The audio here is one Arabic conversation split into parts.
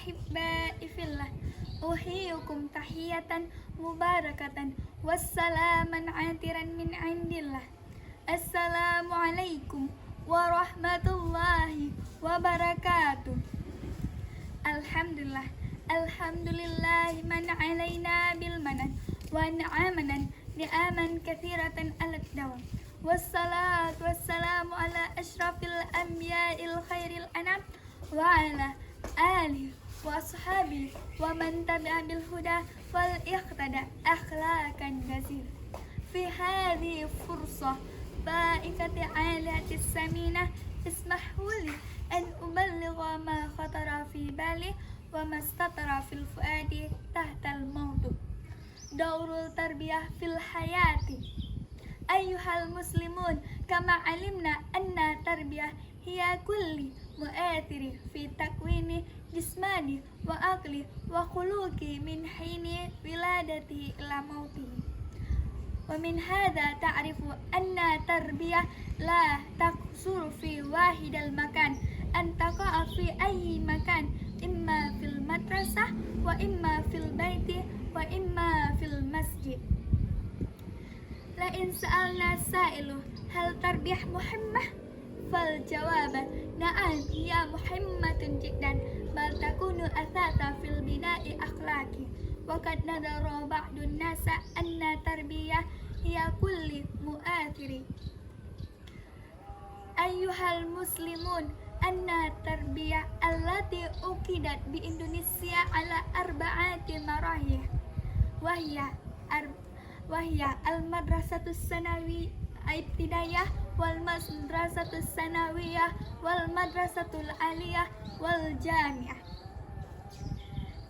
أحبائي في الله أحييكم تحية مباركة والسلاما عاطرا من عند الله. السلام عليكم ورحمة الله وبركاته. Alhamdulillah, alhamdulillah man alaina bil manan wa ni'amanan ni'aman katsiratan alat dawam. Wassalatu wassalamu ala asyrafil anbiya'il khairil anam wa ala alihi wa ashabihi wa man tabi'a bil huda wal iqtada akhlaqan jazir. Fi hadhihi fursah ba'ikati alihatis saminah ismahuli أن أبلغ ما خطر في بالي وما استطر في الفؤاد تحت الموت. دور التربية في الحياة. أيها المسلمون، كما علمنا أن التربية هي كل مؤثر في تكوين جسماني وعقلي وخلقي من حين ولادته إلى موته. ومن هذا تعرف أن التربية لا تقصر في واحد المكان، أن تقع في أي مكان، إما في المدرسة وإما في البيت وإما في المسجد. لئن سألنا سائل هل تربية مهمة؟ فالجواب نعم، هي مهمة جدا، بل تكون أساسا في البناء الأخلاقي. وقد نظر بعض الناس أن التربية هي كل مؤثر. أيها المسلمون، أن التربية التي أُقِدت بإندونيسيا على 4 مراحل وهي المدرسة الثانوية الابتدائية والمدرسة الثانوية والمدرسة العالية والجامعة.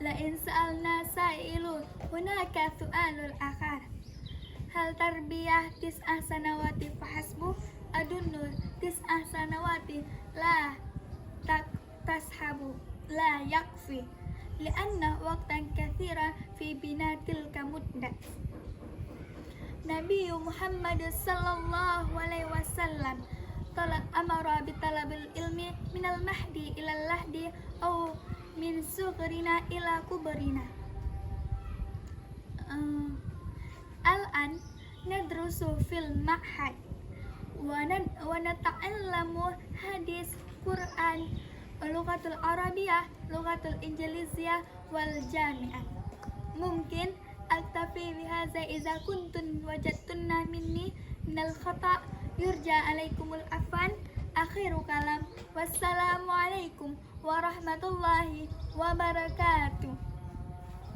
لئن سألنا سائل هناك سؤال آخر، هل تربية 9 سنوات فحسب؟ أظن 9 سنوات لا تسحب، لا يكفي، لأن وقتا كثيرا في بناء تلك مدة. Nabi Muhammad sallallahu alaihi wasallam amara bitalabil ilmi minal mahdi ilal lahdi au min sughrina ila kubrina. Al-an nadrusu fil ma'had wa nata'allamu hadis Quran, lughatul Arabiyah, lughatul Injiliziyah wal jami'ah. Mungkin aktafi bihadza idza kuntum wajadtunna minni minal khata' yurja alaikumul afwan. Akhiru kalam, wassalamu alaikum warahmatullahi wabarakatuh.